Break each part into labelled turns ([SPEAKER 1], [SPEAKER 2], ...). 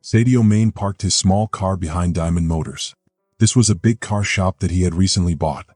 [SPEAKER 1] Sadio Mané parked his small car behind Diamond Motors. This was a big car shop that he had recently bought.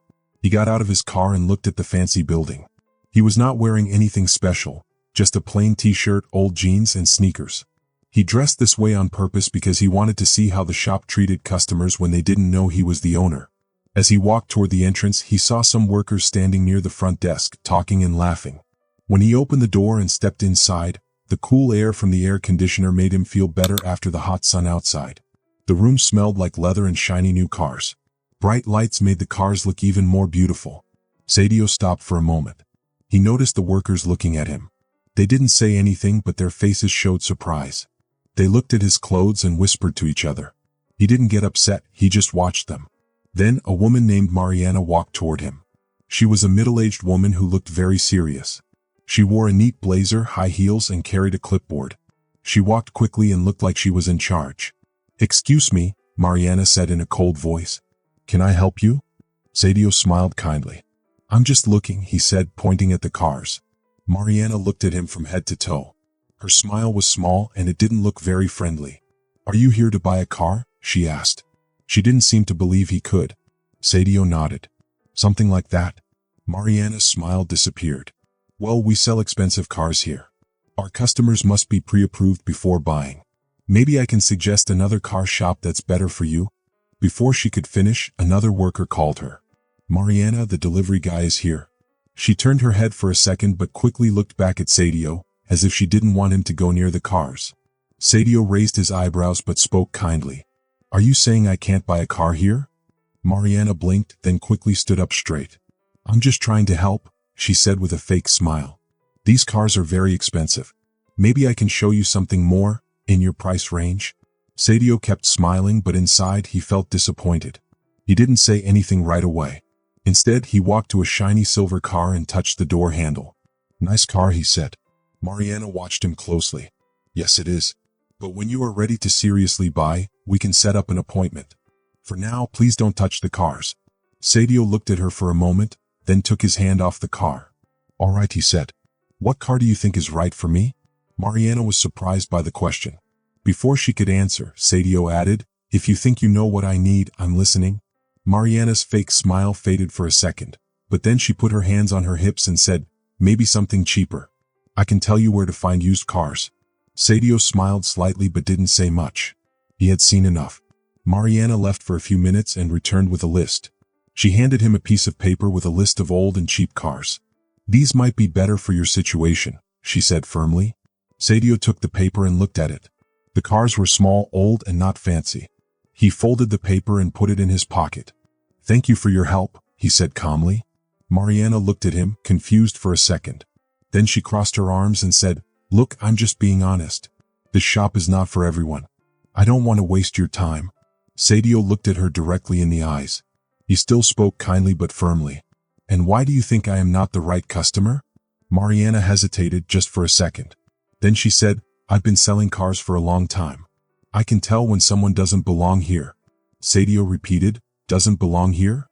[SPEAKER 1] He got out of his car and looked at the fancy building. He was not wearing anything special, just a plain t-shirt, old jeans, and sneakers. He dressed this way on purpose because he wanted to see how the shop treated customers when they didn't know he was the owner. As he walked toward the entrance, he saw some workers standing near the front desk, talking and laughing. When he opened the door and stepped inside, the cool air from the air conditioner made him feel better after the hot sun outside. The room smelled like leather and shiny new cars. Bright lights made the cars look even more beautiful. Sadio stopped for a moment. He noticed the workers looking at him. They didn't say anything, but their faces showed surprise. They looked at his clothes and whispered to each other. He didn't get upset, he just watched them. Then a woman named Mariana walked toward him. She was a middle-aged woman who looked very serious. She wore a neat blazer, high heels, and carried a clipboard. She walked quickly and looked like she was in charge. "Excuse me," Mariana said in a cold voice. "Can I help you?" Sadio smiled kindly. "I'm just looking," he said, pointing at the cars. Mariana looked at him from head to toe. Her smile was small and it didn't look very friendly. "Are you here to buy a car?" she asked. She didn't seem to believe he could. Sadio nodded. "Something like that." Mariana's smile disappeared. "Well, we sell expensive cars here. Our customers must be pre-approved before buying. Maybe I can suggest another car shop that's better for you." Before she could finish, another worker called her. "Mariana, the delivery guy is here." She turned her head for a second but quickly looked back at Sadio, as if she didn't want him to go near the cars. Sadio raised his eyebrows but spoke kindly. "Are you saying I can't buy a car here?" Mariana blinked, then quickly stood up straight. "I'm just trying to help," she said with a fake smile. "These cars are very expensive. Maybe I can show you something more, in your price range." Sadio kept smiling, but inside he felt disappointed. He didn't say anything right away. Instead, he walked to a shiny silver car and touched the door handle. "Nice car," he said. Mariana watched him closely. "Yes, it is. But when you are ready to seriously buy, we can set up an appointment. For now, please don't touch the cars." Sadio looked at her for a moment, then took his hand off the car. "All right," he said. "What car do you think is right for me?" Mariana was surprised by the question. Before she could answer, Sadio added, "If you think you know what I need, I'm listening." Mariana's fake smile faded for a second, but then she put her hands on her hips and said, "Maybe something cheaper. I can tell you where to find used cars." Sadio smiled slightly but didn't say much. He had seen enough. Mariana left for a few minutes and returned with a list. She handed him a piece of paper with a list of old and cheap cars. "These might be better for your situation," she said firmly. Sadio took the paper and looked at it. The cars were small, old, and not fancy. He folded the paper and put it in his pocket. "Thank you for your help," he said calmly. Mariana looked at him, confused for a second. Then she crossed her arms and said, "Look, I'm just being honest. This shop is not for everyone. I don't want to waste your time." Sadio looked at her directly in the eyes. He still spoke kindly but firmly. "And why do you think I am not the right customer?" Mariana hesitated just for a second. Then she said, "I've been selling cars for a long time. I can tell when someone doesn't belong here." Sadio repeated, "Doesn't belong here?"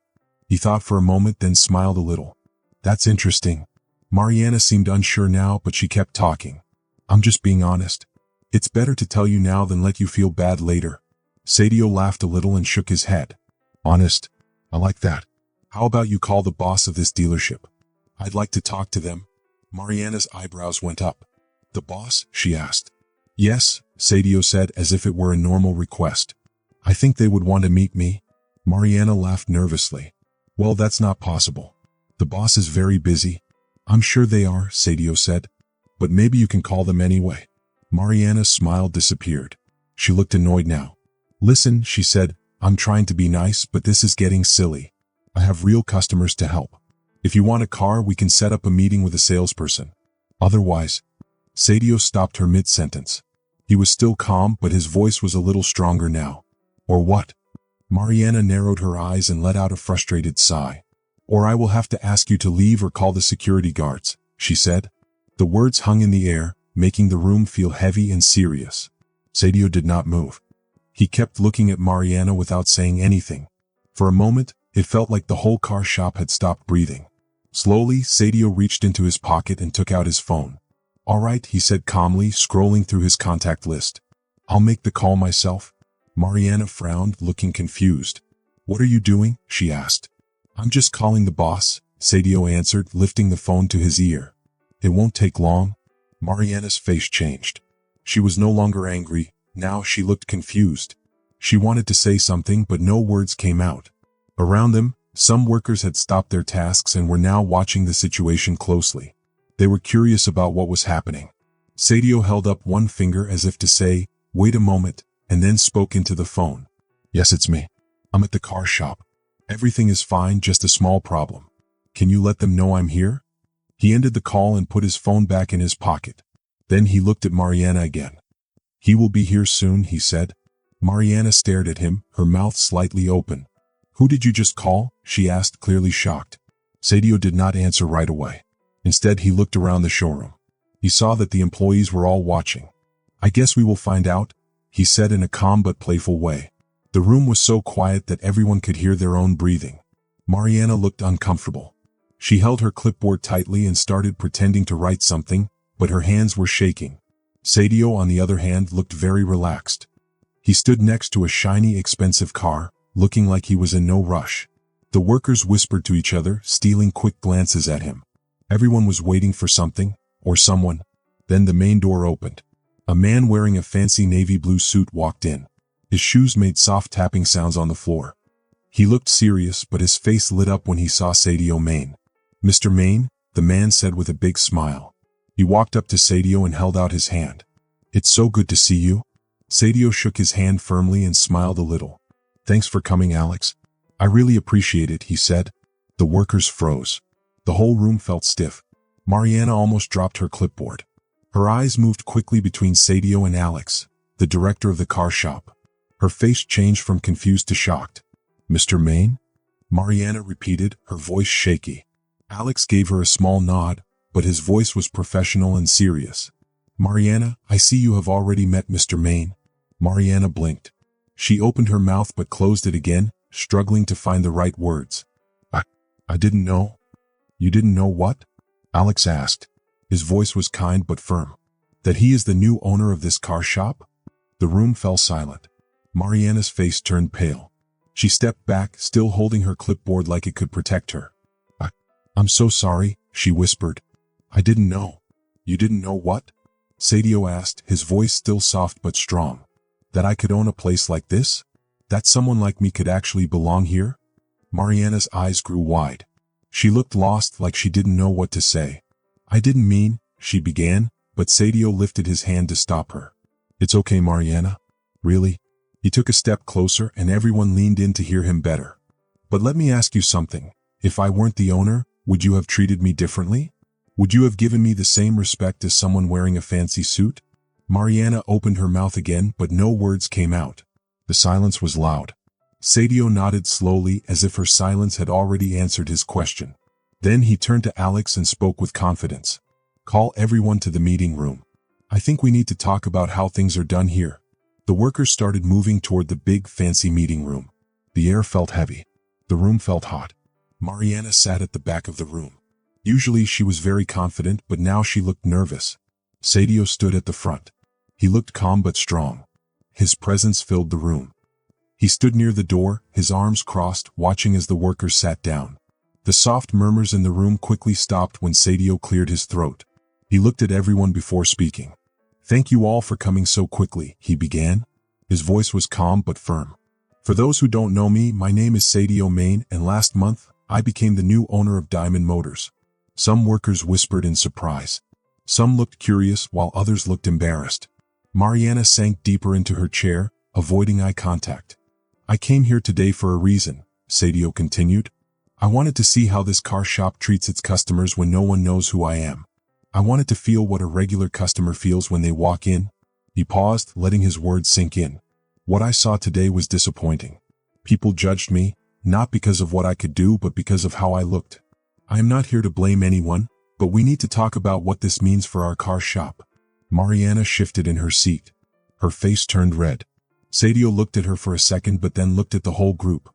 [SPEAKER 1] He thought for a moment, then smiled a little. "That's interesting." Mariana seemed unsure now, but she kept talking. "I'm just being honest. It's better to tell you now than let you feel bad later." Sadio laughed a little and shook his head. "Honest? I like that. How about you call the boss of this dealership? I'd like to talk to them." Mariana's eyebrows went up. "The boss?" she asked. "Yes," Sadio said as if it were a normal request. "I think they would want to meet me." Mariana laughed nervously. "Well, that's not possible. The boss is very busy." "I'm sure they are," Sadio said. "But maybe you can call them anyway." Mariana's smile disappeared. She looked annoyed now. "Listen," she said, "I'm trying to be nice, but this is getting silly. I have real customers to help. If you want a car, we can set up a meeting with a salesperson. Otherwise..." Sadio stopped her mid-sentence. He was still calm, but his voice was a little stronger now. "Or what?" Mariana narrowed her eyes and let out a frustrated sigh. "Or I will have to ask you to leave or call the security guards," she said. The words hung in the air, making the room feel heavy and serious. Sadio did not move. He kept looking at Mariana without saying anything. For a moment, it felt like the whole car shop had stopped breathing. Slowly, Sadio reached into his pocket and took out his phone. "All right," he said calmly, scrolling through his contact list. I'll make the call myself. Mariana frowned, looking confused. What are you doing? She asked. I'm just calling the boss, Sadio answered, lifting the phone to his ear. It won't take long. Mariana's face changed. She was no longer angry, now she looked confused. She wanted to say something, but no words came out. Around them, some workers had stopped their tasks and were now watching the situation closely. They were curious about what was happening. Sadio held up one finger as if to say, wait a moment, and then spoke into the phone. Yes, it's me. I'm at the car shop. Everything is fine, just a small problem. Can you let them know I'm here? He ended the call and put his phone back in his pocket. Then he looked at Mariana again. He will be here soon, he said. Mariana stared at him, her mouth slightly open. Who did you just call? She asked, clearly shocked. Sadio did not answer right away. Instead, he looked around the showroom. He saw that the employees were all watching. I guess we will find out, he said in a calm but playful way. The room was so quiet that everyone could hear their own breathing. Mariana looked uncomfortable. She held her clipboard tightly and started pretending to write something, but her hands were shaking. Sadio, on the other hand, looked very relaxed. He stood next to a shiny, expensive car, looking like he was in no rush. The workers whispered to each other, stealing quick glances at him. Everyone was waiting for something, or someone. Then the main door opened. A man wearing a fancy navy blue suit walked in. His shoes made soft tapping sounds on the floor. He looked serious, but his face lit up when he saw Sadio Mané. Mr. Mané, the man said with a big smile. He walked up to Sadio and held out his hand. It's so good to see you. Sadio shook his hand firmly and smiled a little. Thanks for coming, Alex. I really appreciate it, he said. The workers froze. The whole room felt stiff. Mariana almost dropped her clipboard. Her eyes moved quickly between Sadio and Alex, the director of the car shop. Her face changed from confused to shocked. Mr. Mané? Mariana repeated, her voice shaky. Alex gave her a small nod, but his voice was professional and serious. Mariana, I see you have already met Mr. Mané. Mariana blinked. She opened her mouth but closed it again, struggling to find the right words. I didn't know. You didn't know what? Alex asked. His voice was kind but firm. That he is the new owner of this car shop? The room fell silent. Mariana's face turned pale. She stepped back, still holding her clipboard like it could protect her. I'm so sorry, she whispered. I didn't know. You didn't know what? Sadio asked, his voice still soft but strong. That I could own a place like this? That someone like me could actually belong here? Mariana's eyes grew wide. She looked lost, like she didn't know what to say. I didn't mean, she began, but Sadio lifted his hand to stop her. It's okay, Mariana. Really? He took a step closer and everyone leaned in to hear him better. But let me ask you something. If I weren't the owner, would you have treated me differently? Would you have given me the same respect as someone wearing a fancy suit? Mariana opened her mouth again, but no words came out. The silence was loud. Sadio nodded slowly as if her silence had already answered his question. Then he turned to Alex and spoke with confidence. Call everyone to the meeting room. I think we need to talk about how things are done here. The workers started moving toward the big fancy meeting room. The air felt heavy. The room felt hot. Mariana sat at the back of the room. Usually she was very confident, but now she looked nervous. Sadio stood at the front. He looked calm but strong. His presence filled the room. He stood near the door, his arms crossed, watching as the workers sat down. The soft murmurs in the room quickly stopped when Sadio cleared his throat. He looked at everyone before speaking. Thank you all for coming so quickly, he began. His voice was calm but firm. For those who don't know me, my name is Sadio Mané, and last month, I became the new owner of Diamond Motors. Some workers whispered in surprise. Some looked curious while others looked embarrassed. Mariana sank deeper into her chair, avoiding eye contact. I came here today for a reason, Sadio continued. I wanted to see how this car shop treats its customers when no one knows who I am. I wanted to feel what a regular customer feels when they walk in. He paused, letting his words sink in. What I saw today was disappointing. People judged me, not because of what I could do but because of how I looked. I am not here to blame anyone, but we need to talk about what this means for our car shop. Mariana shifted in her seat. Her face turned red. Sadio looked at her for a second but then looked at the whole group.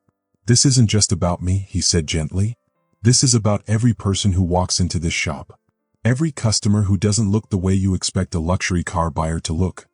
[SPEAKER 1] This isn't just about me, he said gently. This is about every person who walks into this shop. Every customer who doesn't look the way you expect a luxury car buyer to look.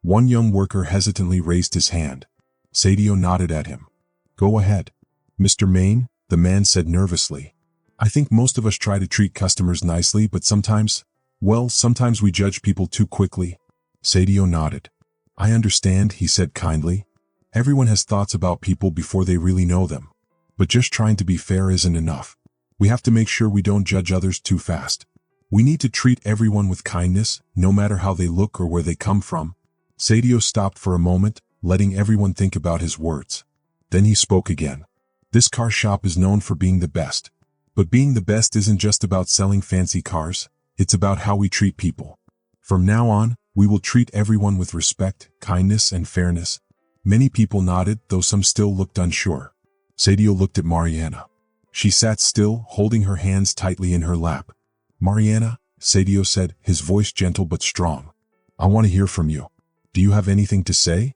[SPEAKER 1] One young worker hesitantly raised his hand. Sadio nodded at him. Go ahead. Mr. Main, the man said nervously. I think most of us try to treat customers nicely, but sometimes we judge people too quickly. Sadio nodded. I understand, he said kindly. Everyone has thoughts about people before they really know them. But just trying to be fair isn't enough. We have to make sure we don't judge others too fast. We need to treat everyone with kindness, no matter how they look or where they come from. Sadio stopped for a moment, letting everyone think about his words. Then he spoke again. This car shop is known for being the best. But being the best isn't just about selling fancy cars, it's about how we treat people. From now on, we will treat everyone with respect, kindness, and fairness. Many people nodded, though some still looked unsure. Sadio looked at Mariana. She sat still, holding her hands tightly in her lap. Mariana, Sadio said, his voice gentle but strong. I want to hear from you. Do you have anything to say?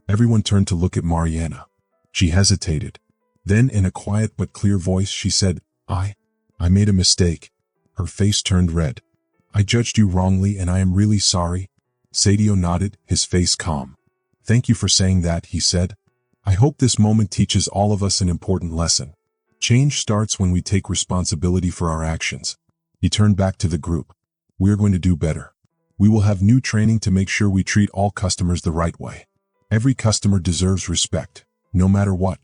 [SPEAKER 1] Everyone turned to look at Mariana. She hesitated. Then, in a quiet but clear voice, she said, I made a mistake. Her face turned red. I judged you wrongly and I am really sorry. Sadio nodded, his face calm. Thank you for saying that, he said. I hope this moment teaches all of us an important lesson. Change starts when we take responsibility for our actions. He turned back to the group. We are going to do better. We will have new training to make sure we treat all customers the right way. Every customer deserves respect, no matter what.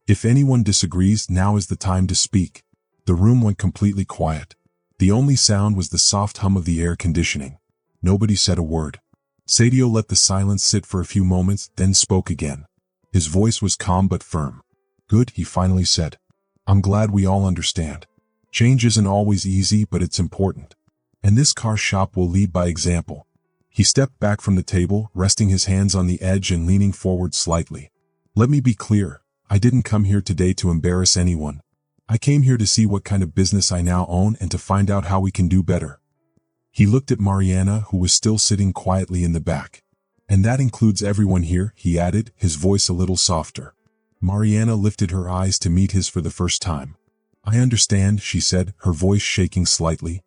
[SPEAKER 1] If anyone disagrees, now is the time to speak. The room went completely quiet. The only sound was the soft hum of the air conditioning. Nobody said a word. Sadio let the silence sit for a few moments, then spoke again. His voice was calm but firm. Good, he finally said. I'm glad we all understand. Change isn't always easy, but it's important. And this car shop will lead by example. He stepped back from the table, resting his hands on the edge and leaning forward slightly. Let me be clear. I didn't come here today to embarrass anyone. I came here to see what kind of business I now own and to find out how we can do better. He looked at Mariana, who was still sitting quietly in the back. And that includes everyone here, he added, his voice a little softer. Mariana lifted her eyes to meet his for the first time. I understand, she said, her voice shaking slightly.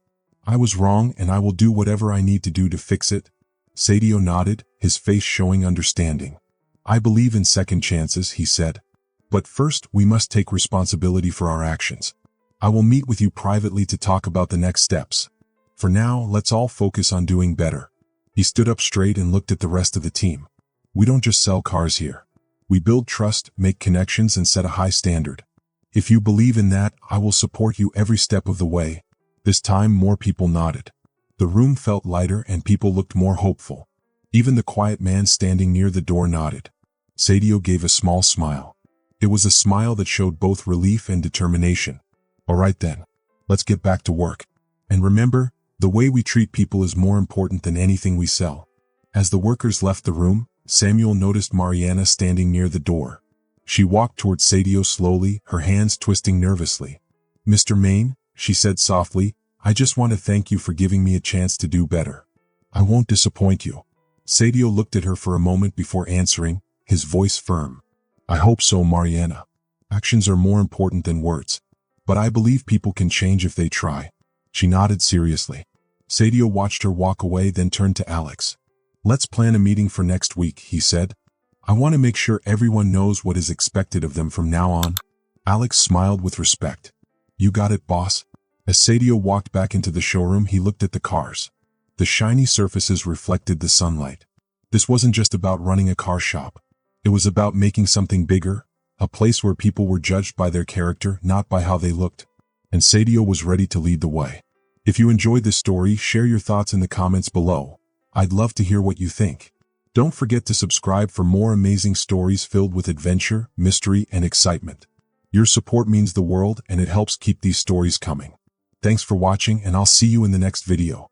[SPEAKER 1] I was wrong and I will do whatever I need to do to fix it. Sadio nodded, his face showing understanding. I believe in second chances, he said. But first, we must take responsibility for our actions. I will meet with you privately to talk about the next steps. For now, let's all focus on doing better. He stood up straight and looked at the rest of the team. We don't just sell cars here. We build trust, make connections, and set a high standard. If you believe in that, I will support you every step of the way. This time, more people nodded. The room felt lighter and people looked more hopeful. Even the quiet man standing near the door nodded. Sadio gave a small smile. It was a smile that showed both relief and determination. All right then, let's get back to work. And remember, the way we treat people is more important than anything we sell. As the workers left the room, Samuel noticed Mariana standing near the door. She walked towards Sadio slowly, her hands twisting nervously. Mr. Main, she said softly, I just want to thank you for giving me a chance to do better. I won't disappoint you. Sadio looked at her for a moment before answering, his voice firm. I hope so, Mariana. Actions are more important than words. But I believe people can change if they try. She nodded seriously. Sadio watched her walk away, then turned to Alex. Let's plan a meeting for next week, he said. I want to make sure everyone knows what is expected of them from now on. Alex smiled with respect. You got it, boss. As Sadio walked back into the showroom, he looked at the cars. The shiny surfaces reflected the sunlight. This wasn't just about running a car shop. It was about making something bigger, a place where people were judged by their character, not by how they looked. And Sadio was ready to lead the way. If you enjoyed this story, share your thoughts in the comments below. I'd love to hear what you think. Don't forget to subscribe for more amazing stories filled with adventure, mystery, and excitement. Your support means the world and it helps keep these stories coming. Thanks for watching and I'll see you in the next video.